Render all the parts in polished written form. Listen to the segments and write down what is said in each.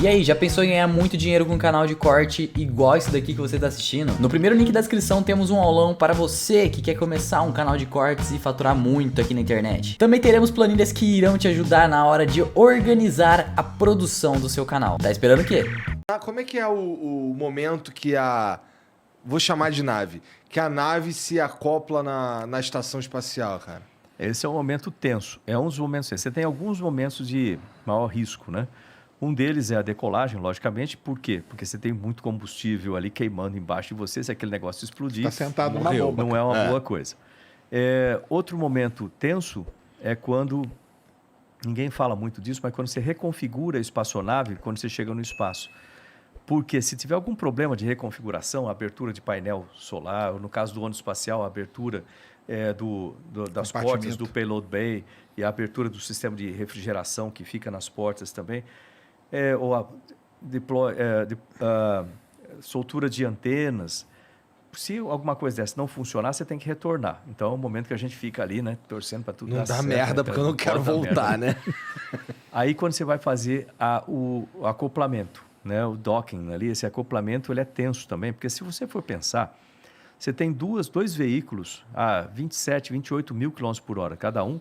E aí, já pensou em ganhar muito dinheiro com um canal de corte igual esse daqui que você está assistindo? No primeiro link da descrição temos um aulão para você que quer começar um canal de cortes e faturar muito aqui na internet. Também teremos planilhas que irão te ajudar na hora de organizar a produção do seu canal. Tá esperando o quê? Como é que é o momento que vou chamar de nave, que a nave se acopla na estação espacial, cara? Esse é um momento tenso. É um dos momentos tensos. Você tem alguns momentos de maior risco, né? Um deles é a decolagem, logicamente. Por quê? Porque você tem muito combustível ali queimando embaixo de você. Se aquele negócio explodir, Tá sentado numa bomba. não é uma boa coisa. Outro momento tenso é quando, ninguém fala muito disso, mas quando você reconfigura a espaçonave, quando você chega no espaço. Porque se tiver algum problema de reconfiguração, abertura de painel solar, ou no caso do ônibus espacial, a abertura das portas do payload bay e a abertura do sistema de refrigeração que fica nas portas também, ou a soltura de antenas. Se alguma coisa dessa não funcionar, você tem que retornar. Então é um momento que a gente fica ali, né, torcendo para tudo não dar dá certo, merda, né? porque eu não quero voltar, né? Aí quando você vai fazer o acoplamento, né, o docking ali, esse acoplamento ele é tenso também, porque se você for pensar, você tem dois veículos a 27, 28 mil km por hora cada um.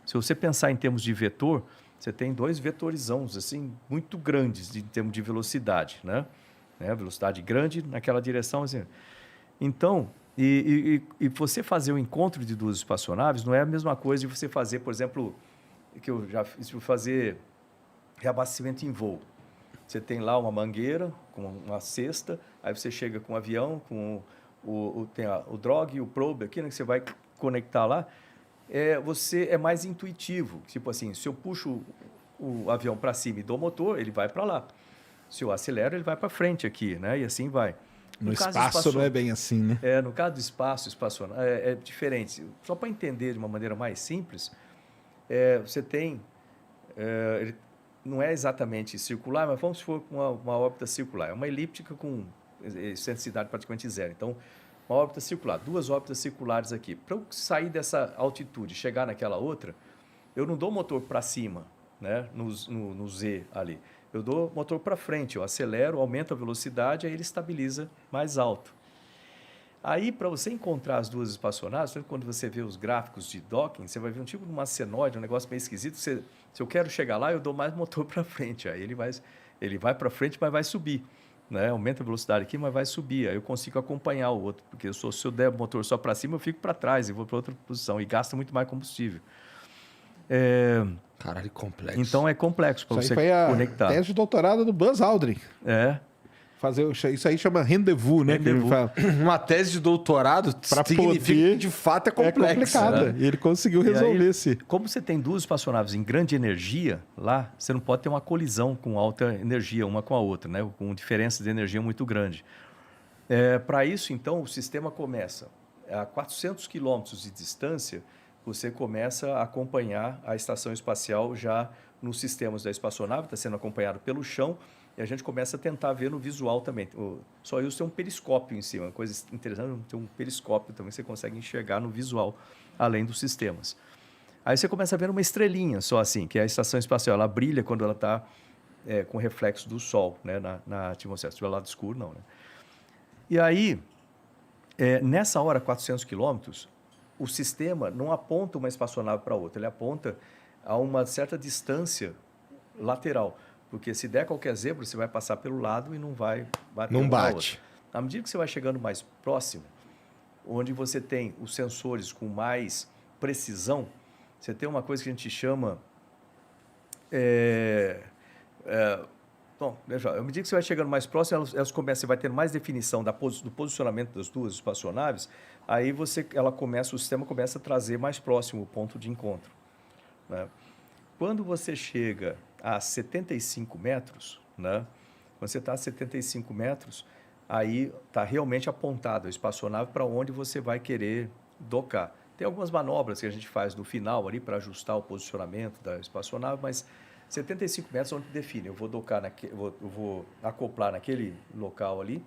Se você pensar em termos de vetor, você tem dois vetorizãos assim, muito grandes em termos de velocidade, né? Velocidade grande naquela direção. Assim. Então, e você fazer o encontro de duas espaçonaves não é a mesma coisa de você fazer, por exemplo, que eu já fiz, fazer reabastecimento em voo. Você tem lá uma mangueira com uma cesta, aí você chega com o avião, com tem o drog e o probe aqui, né, que você vai conectar lá. Você é mais intuitivo. Tipo assim, se eu puxo o avião para cima e dou motor, ele vai para lá. Se eu acelero, ele vai para frente aqui, né? E assim vai. No espaço não é bem assim, né? No caso do espaçonave, é diferente. Só para entender de uma maneira mais simples, você tem... ele não é exatamente circular, mas vamos supor uma órbita circular. É uma elíptica com excentricidade praticamente zero. Então, uma órbita circular, duas órbitas circulares aqui. Para eu sair dessa altitude e chegar naquela outra, eu não dou motor para cima, né, no Z ali. Eu dou motor para frente, eu acelero, aumento a velocidade, aí ele estabiliza mais alto. Aí, para você encontrar as duas espaçonaves, quando você vê os gráficos de docking, você vai ver um tipo de uma senoide, um negócio meio esquisito. Se eu quero chegar lá, eu dou mais motor para frente. Aí ele vai para frente, mas vai subir. Né? Aumenta a velocidade aqui, mas vai subir. Aí eu consigo acompanhar o outro. Porque se eu der o motor só para cima, eu fico para trás e vou para outra posição. E gasta muito mais combustível. Caralho, complexo. Então é complexo para você conectar. Tese de doutorado do Buzz Aldrin. Isso aí chama rendezvous, né? Rendezvous. Uma tese de doutorado significa que de fato é complexo. Complicada. E ele conseguiu resolver esse. Como você tem duas espaçonaves em grande energia lá, você não pode ter uma colisão com alta energia uma com a outra, né? Com diferença de energia muito grande. Para isso, então, o sistema começa a 400 quilômetros de distância, você começa a acompanhar a estação espacial já nos sistemas da espaçonave, está sendo acompanhado pelo chão. E a gente começa a tentar ver no visual também. Só isso tem um periscópio em cima. Uma coisa interessante, tem um periscópio também, você consegue enxergar no visual, além dos sistemas. Aí você começa a ver uma estrelinha só assim, que é a estação espacial. Ela brilha quando ela está com reflexo do Sol, né, na atmosfera. Se estiver lado escuro, não. Né? E aí, nessa hora, 400 quilômetros, o sistema não aponta uma espaçonave para outra. Ele aponta a uma certa distância lateral. Porque se der qualquer zebra, você vai passar pelo lado e não vai bater não bate. Outra. À medida que você vai chegando mais próximo, onde você tem os sensores com mais precisão, você tem uma coisa que a gente chama... Bom, veja, à medida que você vai chegando mais próximo, você vai tendo mais definição do posicionamento das duas espaçonaves, aí o sistema começa a trazer mais próximo o ponto de encontro. Né? Quando você chega a 75 metros, né? Quando você está a 75 metros, aí está realmente apontado a espaçonave para onde você vai querer docar. Tem algumas manobras que a gente faz no final ali para ajustar o posicionamento da espaçonave, mas 75 metros é onde define. Eu vou docar, eu vou acoplar naquele local ali.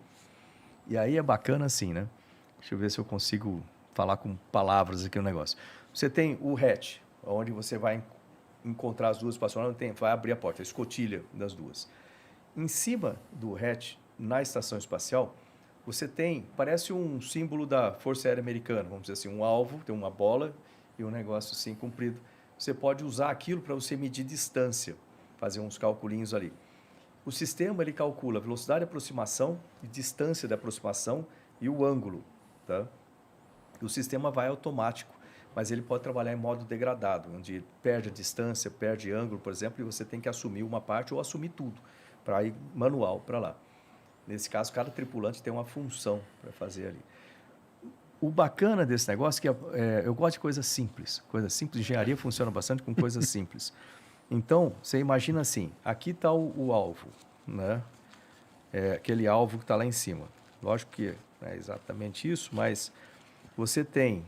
E aí é bacana assim, né? Deixa eu ver se eu consigo falar com palavras aqui o negócio. Você tem o hatch, onde você vai encontrar as duas espaçonaves, vai abrir a porta, a escotilha das duas. Em cima do hatch, na estação espacial, você tem, parece um símbolo da Força Aérea Americana, vamos dizer assim, um alvo, tem uma bola e um negócio assim comprido. Você pode usar aquilo para você medir distância, fazer uns calculinhos ali. O sistema ele calcula a velocidade de aproximação, distância da aproximação e o ângulo. Tá? O sistema vai automático, mas ele pode trabalhar em modo degradado, onde perde a distância, perde ângulo, por exemplo, e você tem que assumir uma parte ou assumir tudo, para ir manual para lá. Nesse caso, cada tripulante tem uma função para fazer ali. O bacana desse negócio é que eu gosto de coisas simples. Coisas simples, engenharia funciona bastante com coisas simples. Então, você imagina assim, aqui está o alvo, né? Aquele alvo que está lá em cima. Lógico que não é exatamente isso, mas você tem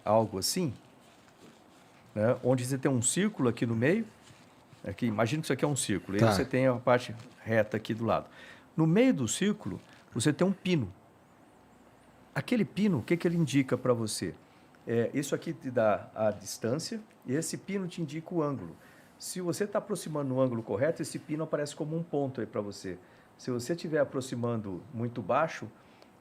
algo assim, né? Onde você tem um círculo aqui no meio. Aqui, imagina que isso aqui é um círculo. E aí você tem a parte reta aqui do lado. No meio do círculo, você tem um pino. Aquele pino, o que ele indica para você? Isso aqui te dá a distância e esse pino te indica o ângulo. Se você está aproximando no ângulo correto, esse pino aparece como um ponto aí para você. Se você estiver aproximando muito baixo,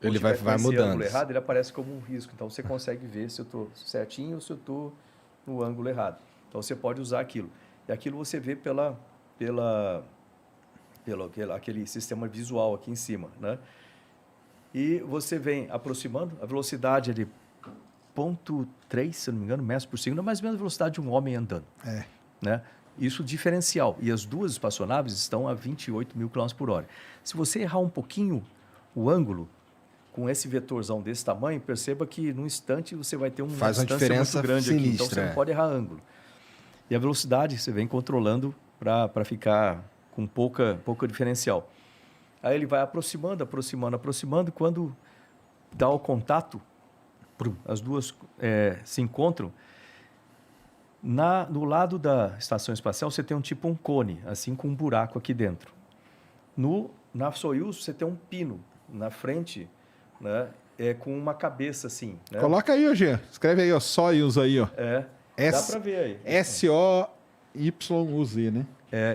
ele vai mudando. Ângulo errado, ele aparece como um risco. Então você consegue ver se eu estou certinho ou se eu estou no ângulo errado. Então você pode usar aquilo. E aquilo você vê aquele sistema visual aqui em cima, né? E você vem aproximando, a velocidade é de 0,3, se eu não me engano, metros por segundo, é mais ou menos a velocidade de um homem andando. Né? Isso diferencial. E as duas espaçonaves estão a 28 mil km por hora. Se você errar um pouquinho o ângulo, com esse vetorzão desse tamanho, perceba que num instante você vai ter uma diferença muito grande sinistra, aqui. Então você não pode errar ângulo. E a velocidade você vem controlando para ficar com pouca diferencial. Aí ele vai aproximando. Quando dá o contato, as duas se encontram. No lado da estação espacial você tem um cone, assim com um buraco aqui dentro. Na Soyuz você tem um pino na frente, né, com uma cabeça assim. Né? Coloca aí, Gê. Escreve aí, ó, Soyuz aí, ó. Dá para ver aí. S-O-Y-U-Z, né?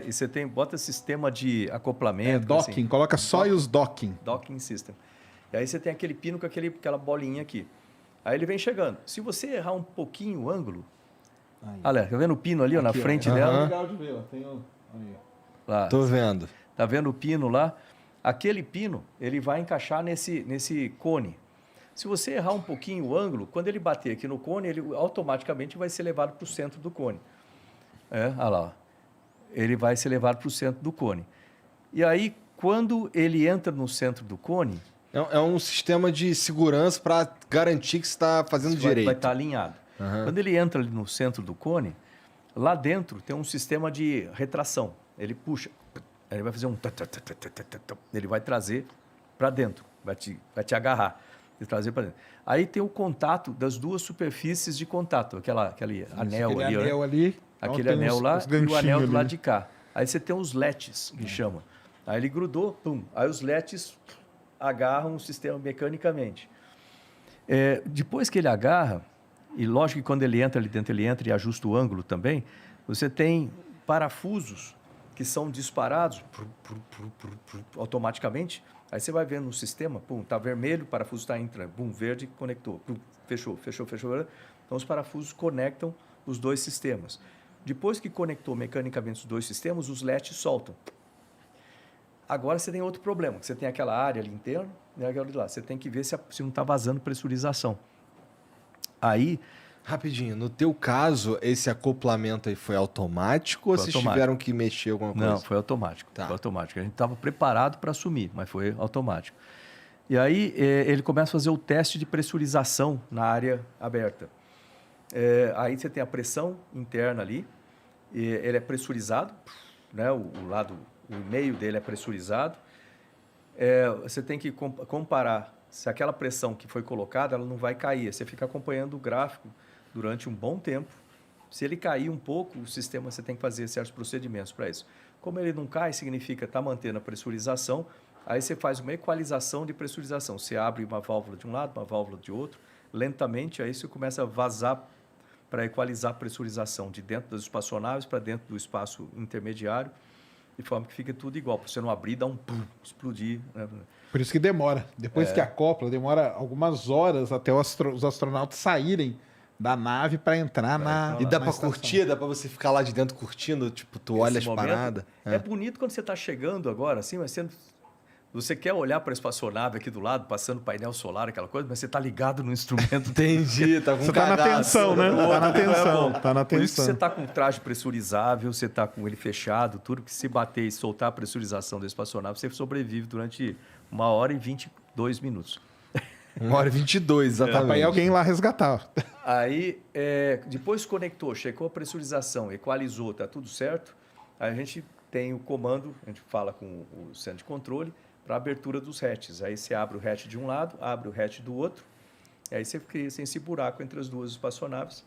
E você bota sistema de acoplamento. Docking, assim, coloca Soyuz Docking. Docking System. E aí você tem aquele pino com aquela bolinha aqui. Aí ele vem chegando. Se você errar um pouquinho o ângulo... Olha, tá vendo o pino ali, ó, na frente dela? Legal de ver, ó. Lá. Tô vendo. Tá vendo o pino lá? Aquele pino, ele vai encaixar nesse cone. Se você errar um pouquinho o ângulo, quando ele bater aqui no cone, ele automaticamente vai ser levado para o centro do cone. Olha lá. Ele vai ser levado para o centro do cone. E aí, quando ele entra no centro do cone... É um sistema de segurança para garantir que você está fazendo direito. Vai estar alinhado. Quando ele entra ali no centro do cone, lá dentro tem um sistema de retração. Ele puxa, ele vai fazer ele vai trazer para dentro, vai te agarrar e trazer para dentro. Aí tem o contato das duas superfícies de contato, aquele anel ali. Anel ali. Aquele anel lá e o anel do lado de cá. Aí você tem os LETs, que chama. Aí ele grudou, pum. Aí os LETs agarram o sistema mecanicamente. Depois que ele agarra, e lógico que quando ele entra ali dentro, ele entra e ajusta o ângulo também, você tem parafusos que são disparados automaticamente. Aí você vai vendo no sistema, pum, tá vermelho, o parafuso está entrando, pum, verde, conectou, pum, fechou. Então os parafusos conectam os dois sistemas. Depois que conectou mecanicamente os dois sistemas, os LETs soltam. Agora você tem outro problema, que você tem aquela área ali interna e aquela de lá. Você tem que ver se não está vazando pressurização. Aí... Rapidinho, no teu caso, esse acoplamento aí foi automático ou vocês tiveram que mexer alguma coisa? Não, foi automático. Tá. Foi automático. A gente estava preparado para assumir, mas foi automático. E aí ele começa a fazer o teste de pressurização na área aberta. Aí você tem a pressão interna ali, ele é pressurizado, né? O meio dele é pressurizado. Você tem que comparar se aquela pressão que foi colocada, ela não vai cair. Você fica acompanhando o gráfico durante um bom tempo. Se ele cair um pouco, o sistema você tem que fazer certos procedimentos para isso. Como ele não cai, significa estar mantendo a pressurização. Aí você faz uma equalização de pressurização. Você abre uma válvula de um lado, uma válvula de outro, lentamente, aí você começa a vazar para equalizar a pressurização de dentro das espaçonaves para dentro do espaço intermediário. de forma que fica tudo igual, para você não abrir, dar um pum, explodir. Né? Por isso que demora. Depois que acopla, demora algumas horas até os astronautas saírem da nave para entrar na. E dá pra estação. curtir, dá pra você ficar lá de dentro curtindo, tipo, tu olha as paradas. É bonito quando você está chegando agora, assim, mas você quer olhar para a espaçonave aqui do lado, passando painel solar, aquela coisa, mas você está ligado no instrumento. Entendi, tá com Você tá na tensão, né? Tá na tensão, tá na Por isso que você tensão. está com um traje pressurizável, você está com ele fechado, tudo que se bater e soltar a pressurização da espaçonave, você sobrevive durante 1h22 minutos. 1h22, exatamente. Pra ir alguém lá resgatar. Aí, depois conectou, checou a pressurização, equalizou, tá tudo certo. Aí a gente tem o comando, a gente fala com o centro de controle para abertura dos hatches. Aí você abre o hatch de um lado, abre o hatch do outro, e aí você cria esse buraco entre as duas espaçonaves.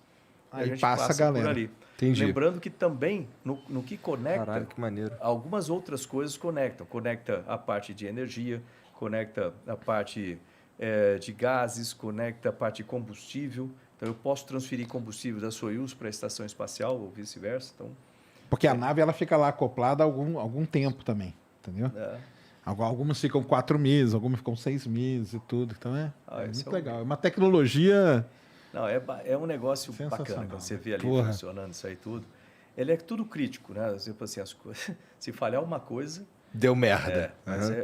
Aí a gente passa a galera. por ali. Entendi. Lembrando que também, no que conecta, Caralho, que maneiro. algumas outras coisas conectam. Conecta a parte de energia, conecta a parte de gases, conecta a parte de combustível. Então, eu posso transferir combustível da Soyuz para a estação espacial ou vice-versa. Então, Porque a nave ela fica lá acoplada algum tempo também, entendeu? Algumas ficam 4 meses, algumas ficam 6 meses e tudo. Então é esse muito é o- legal. É uma tecnologia. Não, é um negócio bacana Sensacional. quando você vê ali Porra. funcionando isso aí tudo. Ele é tudo crítico, né? Tipo assim, as coisas, se falhar uma coisa, Deu merda. mas Uhum.